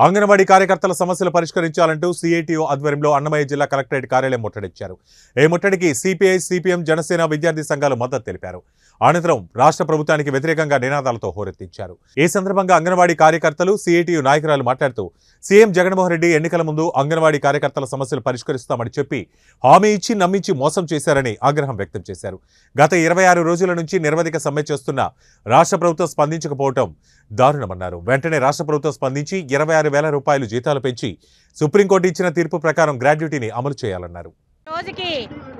అంగన్వాడీ కార్యకర్తల సమస్యలు పరిష్కరించాలంటూ సిఐటియు ఆధ్వర్యంలో అన్నమయ్య జిల్లా కలెక్టరేట్ కార్యాలయం ముట్టడించారు. ఈ ముట్టడికి సిపిఐ, సిపిఎం, జనసేన విద్యార్థి సంఘాలు మద్దతు తెలిపారు. అనంతరం రాష్ట్ర ప్రభుత్వానికి వ్యతిరేకంగా నినాదాలతో హోరెత్తించారు. ఈ సందర్భంగా అంగన్వాడీ కార్యకర్తలు, సిఐటియు నాయకురాలు మాట్లాడుతూ సీఎం జగన్మోహన్ రెడ్డి ఎన్నికల ముందు అంగన్వాడీ కార్యకర్తల సమస్యలు పరిష్కరిస్తామని చెప్పి హామీ ఇచ్చి నమ్మించి మోసం చేశారని ఆగ్రహం వ్యక్తం చేశారు. గత 26 రోజుల నుంచి నిరవధిక సమ్మె చేస్తున్న రాష్ట్ర ప్రభుత్వం స్పందించకపోవడం దారుణమన్నారు. వెంటనే రాష్ట్ర ప్రభుత్వం స్పందించి 26,000 రూపాయలు జీతాలు పెంచి సుప్రీంకోర్టు ఇచ్చిన తీర్పు ప్రకారం గ్రాడ్యుటీని అమలు చేయాలన్నారు. రోజుకి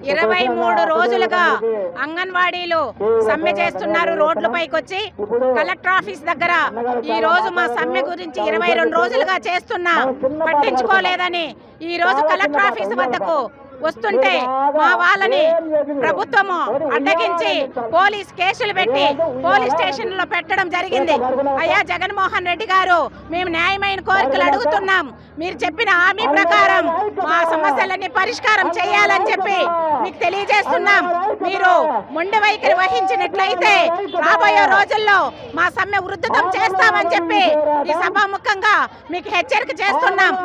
23 రోజులుగా అంగన్వాడీలు సమ్మె చేస్తున్నారు. రోడ్లపైకి వచ్చి కలెక్టర్ ఆఫీస్ దగ్గర ఈ రోజు మా సమ్మె గురించి 22 రోజులుగా చేస్తున్నా పట్టించుకోలేదని ఈ రోజు కలెక్టర్ ఆఫీస్ వద్దకు వస్తుంటే మా వాళ్ళని ప్రభుత్వము అడ్డగించి పోలీస్ కేసులు పెట్టి పోలీస్ స్టేషన్లో పెట్టడం జరిగింది. అయ్యా జగన్మోహన్ రెడ్డి గారు, మేము న్యాయమైన కోరికలు అడుగుతున్నాం. మీరు చెప్పిన హామీ ప్రకారం మా సమస్యలన్నీ పరిష్కారం చేయాలని చెప్పి మీకు తెలియజేస్తున్నాం. మీరు మొండి వైఖరి వహించినట్లయితే రాబోయే రోజుల్లో మా సమ్మె ఉధృతం చేస్తామని చెప్పి ఈ సభాముఖంగా మీకు హెచ్చరిక చేస్తున్నాం.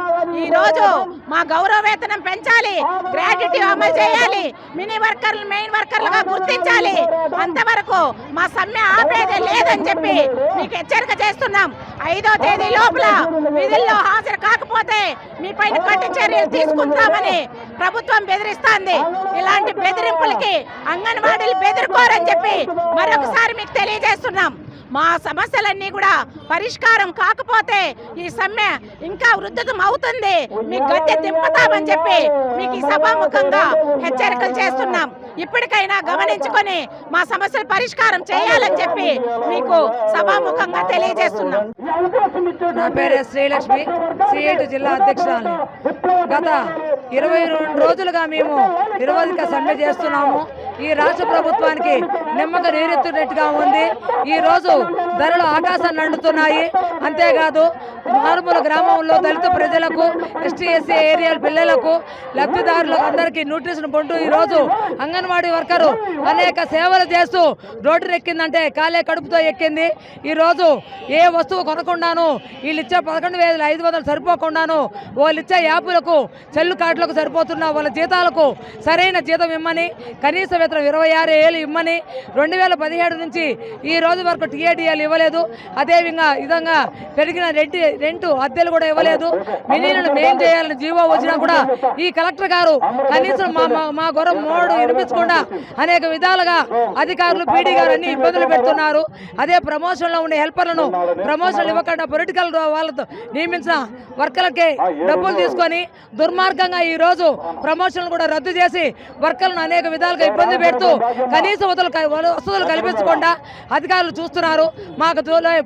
ఈ రోజు మా గౌరవ వేతనం పెంచాలి, గ్రాడ్యుటీ అమలు చేయాలి, మినీ వర్కర్లు మెయిన్ వర్కర్లుగా గుర్తించాలి. అంతవరకు మా సమ్మె ఆపేదే లేదని చెప్పి మీకు హెచ్చరిక చేస్తున్నాం. 5వ తేదీ లోపల విధుల్లో హాజరు కాకపోతే మీపైన కఠిన చర్యలు తీసుకుంటామని ప్రభుత్వం బెదిరిస్తోంది. ఇలాంటి బెదిరింపులకి అంగన్వాడీలు బెదిరికోరని చెప్పి మరొకసారి మీకు తెలియజేస్తున్నాం. మా సమస్యలన్నీ కూడా పరిష్కారం కాకపోతే ఈ సమ్మె ఇంకా ఉధృతం అవుతుంది, మీకు గద్దె దింపుతామని చెప్పి మీకు ఈ సభాముఖంగా హెచ్చరికలు చేస్తున్నాం. ఇప్పటికైనా గమనించుకొని మా సమస్యలు పరిష్కారం చేయాలని చెప్పి మీకు సభాముఖంగా తెలియజేస్తున్నాం. నా పేరు శ్రీలక్ష్మి, సిఐటి జిల్లా అధ్యక్షురాలు. గత 22 రోజులుగా మేము నిరవధిక సమ్మె చేస్తున్నాము. ఈ రాష్ట్ర ప్రభుత్వానికి నిమ్మక నీరెత్తున్నట్టుగా ఉంది. ఈ రోజు ధరలు ఆకాశాన్ని అంటున్నాయి. అంతేకాదు మారుమూల గ్రామంలో దళిత ప్రజలకు, ఎస్టీ ఎస్సీ ఏరియాల పిల్లలకు, లబ్ధిదారులకు అందరికీ న్యూట్రిషన్ పొందు ఈరోజు అంగన్వాడీ వర్కరు అనేక సేవలు చేస్తూ రోడ్డు ఎక్కిందంటే కాలే కడుపుతో ఎక్కింది. ఈరోజు ఏ వస్తువు కొనకుండాను వీళ్ళు ఇచ్చే 11,500 సరిపోకుండాను వాళ్ళు ఇచ్చే యాపులకు, చెల్లు కార్డులకు సరిపోతున్న వాళ్ళ జీతాలకు సరైన జీతం ఇమ్మని, కనీస వేతనం 26,000 ఇమ్మని, 2017 నుంచి ఈ రోజు వరకు టీఏడీఎల్ ఇవ్వలేదు. అదేవిధంగా పెరిగిన రెంటు అద్దెలు కూడా ఇవ్వలేదు. మినీలను మెయిన్ చేయాలని జీవో వచ్చినా కూడా ఈ కలెక్టర్ గారు కనీసం మా గొర్రె మోడు వినిపించకుండా అనేక విధాలుగా అధికారులు, పీడీ గారు అన్ని ఇబ్బందులు పెడుతున్నారు. అదే ప్రమోషన్లో ఉండే హెల్పర్లను ప్రమోషన్లు ఇవ్వకుండా పొలిటికల్ వాళ్ళతో నియమించిన వర్కర్లకే డబ్బులు తీసుకొని దుర్మార్గంగా ఈ రోజు ప్రమోషన్లు కూడా రద్దు చేసి వర్కర్లను అనేక విధాలుగా ఇబ్బంది పెడుతూ కనీస వసతులు కల్పించకుండా అధికారులు చూస్తున్నారు. మాకు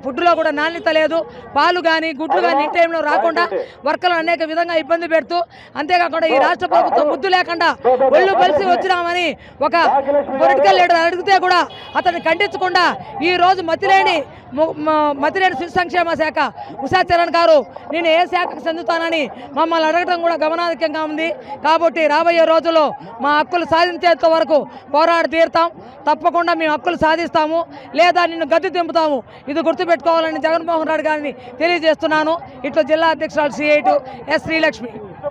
ఫుడ్లో కూడా నాణ్యత లేదు. పాలు కానీ గుడ్లు కానీ ఇన్ టైంలో రాకుండా వర్కర్లు అనేక విధంగా ఇబ్బంది పెడుతూ, అంతేకాకుండా ఈ రాష్ట్ర ప్రభుత్వం బుద్ధి లేకుండా ఒళ్ళు కలిసి వచ్చినామని ఒక పొలిటికల్ లీడర్ అడిగితే కూడా అతన్ని ఖండించకుండా ఈ రోజు మతిలేని శిశు సంక్షేమ శాఖ ఉషా చరణ్ గారు నేను ఏ శాఖకు చెందుతానని మమ్మల్ని అడగడం కూడా గమనార్హంగా ఉంది. కాబట్టి రాబోయే రోజుల్లో మా హక్కులు సాధించేంత వరకు పోరాడి తీరుతాం. తప్పకుండా మేము హక్కులు సాధిస్తాము, లేదా నిన్ను గద్దె దింపుతాము. ఇది గుర్తుపెట్టుకోవాలని జగన్మోహన్ రెడ్డి గారిని తెలియజేస్తున్నాను. ఇట్లా జిల్లా అధ్యక్షురాలు సిఐటి ఎస్ శ్రీలక్ష్మి.